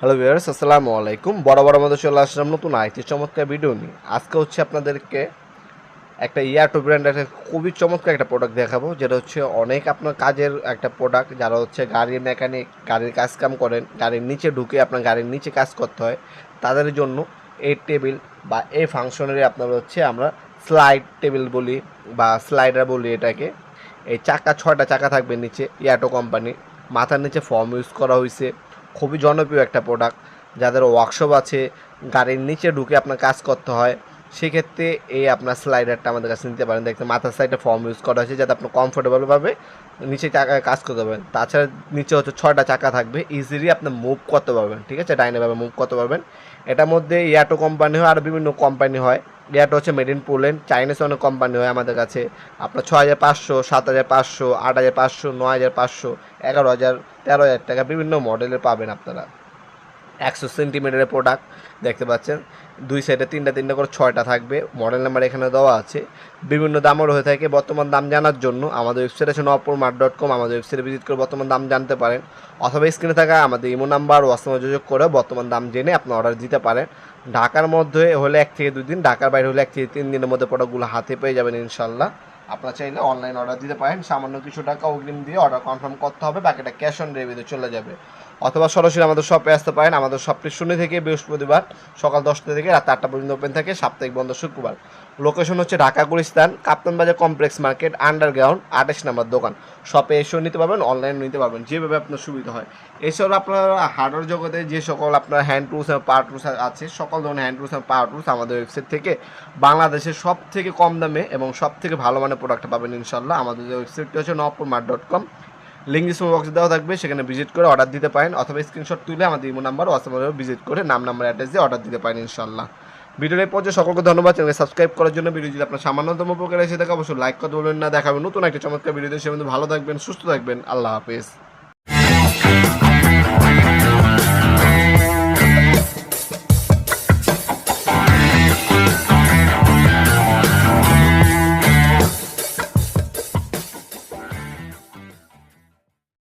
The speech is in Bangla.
হ্যালো ভিউয়ার্স, আসসালামু আলাইকুম। বরাবর আমাদের চলে আসলাম নতুন আরেকটি চমৎকার ভিডিও নিয়ে। আজকে হচ্ছে আপনাদেরকে একটা ইয়াটো ব্র্যান্ডের খুবই চমৎকার একটা প্রোডাক্ট দেখাবো, যেটা হচ্ছে অনেক আপনার কাজের একটা প্রোডাক্ট। যারা হচ্ছে গাড়ির মেকানিক, গাড়ির কাজ কাম করেন, গাড়ির নিচে ঢুকে আপনার গাড়ির নিচে কাজ করতে হয়, তাদের জন্য এই টেবিল বা এই ফাংশনারি আপনার হচ্ছে আমরা স্লাইড টেবিল বলি বা স্লাইডার বলি এটাকে। এই চাকা 6টা চাকা থাকবে নিচে, ইয়াটো কোম্পানি। মাথার নিচে ফর্ম ইউজ করা হয়েছে। খুবই জনপ্রিয় একটা প্রোডাক্ট। যাদের ওয়ার্কশপ আছে, গাড়ির নিচে ঢুকে আপনার কাজ করতে হয়, সেক্ষেত্রে এই আপনার স্লাইডারটা আমাদের কাছে নিতে পারেন। দেখতে মাথার সাইডে ফর্ম ইউজ করা হয়েছে যাতে আপনি কমফোর্টেবলভাবে নিচে চাকায় কাজ করতে পারবেন। তাছাড়া নিচে হচ্ছে 6টা চাকা থাকবে, ইজিলি আপনি মুভ করতে পারবেন, ঠিক আছে, ডাইনেভাবে মুভ করতে পারবেন। এটার মধ্যে ইয়াটো কোম্পানি হয় আর বিভিন্ন কোম্পানি হয়। ইয়াটো হচ্ছে মেড ইন পোল্যান্ড, চাইনিজ অনেক কোম্পানি হয় আমাদের কাছে। আপনার 6,500, 7,500, 8,500, 9,500, 11,000, 13,000 টাকা বিভিন্ন মডেলের পাবেন আপনারা। 100 সেন্টিমিটারের প্রোডাক্ট দেখতে পাচ্ছেন। দুই সাইডে তিনটা করে 6টা থাকবে। মডেল নাম্বার এখানে দেওয়া আছে। বিভিন্ন দামও হয়ে থাকে। বর্তমান দাম জানার জন্য আমাদের ওয়েবসাইট আছে nopurmart.com, আমাদের ওয়েবসাইটে ভিজিট করে বর্তমান দাম জানতে পারেন। অথবা স্ক্রিনে থাকা আমাদের ইমো নাম্বার হোয়াটসঅ্যাপে যোগাযোগ করে বর্তমান দাম জেনে আপনি অর্ডার দিতে পারেন। ঢাকার মধ্যে হলে 1 থেকে 2 দিন, ঢাকার বাইরে হলে 1 থেকে 3 দিনের মধ্যে প্রোডাক্টগুলো হাতে পেয়ে যাবেন ইনশাল্লাহ। আপনারা চাইলে অনলাইন অর্ডার দিতে পারেন। সামান্য কিছু টাকা অগ্রিম দিয়ে অর্ডার কনফার্ম করতে হবে, বাকিটা ক্যাশ অন ডেলিভারিতে চলে যাবে। অথবা সরাসরি আমাদের শপে আসতে পারেন। আমাদের শপটি শনি থেকে বৃহস্পতিবার সকাল 10টা থেকে রাত 8টা পর্যন্ত ওপেন থাকে, সাপ্তাহিক বন্ধ শুক্রবার। লোকেশন হচ্ছে ঢাকা গুলিস্তান, কাপ্তান বাজার কমপ্লেক্স মার্কেট, আন্ডারগ্রাউন্ড, 28 নম্বর দোকান। শপে এসেও নিতে পারবেন, অনলাইন নিতে পারবেন, যেভাবে আপনার সুবিধা হয়। এছাড়াও আপনার হার্ডওয়্যার জগতে যে সকল আপনার হ্যান্ড টুলস এবং পাওয়ার টুলস আছে, সকল ধরনের হ্যান্ড টুলস এবং পাওয়ার টুলস আমাদের ওয়েবসাইট থেকে বাংলাদেশের সব থেকে কম দামে এবং সব থেকে ভালো মানের প্রোডাক্ট পাবেন ইনশাল্লাহ। আমাদের যে ওয়েবসাইটটি হচ্ছে nopurmart.com, লিঙ্ক ডিসক্রিপশন বক্সে দেওয়া থাকবে, সেখানে ভিজিট করে অর্ডার দিতে পারেন। অথবা স্ক্রিনশট তুলে আমাদের ইমো নাম্বার হোয়াটসঅ্যাপে ভিজিট করে নাম নাম্বার অ্যাড্রেস দিয়ে অর্ডার দিতে পারেন ইনশাল্লাহ। ভিডিওর এই পর্যায়ে সকলকে ধন্যবাদ। চ্যানেলকে সাবস্ক্রাইব করার জন্য। ভিডিও যদি আপনার সামান্যতম উপকার এসে থাকে অবশ্যই লাইক করতে বলবেন না। দেখাবেন নতুন একটা চমৎকার ভিডিও। সে ভালো থাকবেন, সুস্থ থাকবেন। আল্লাহ হাফেজ।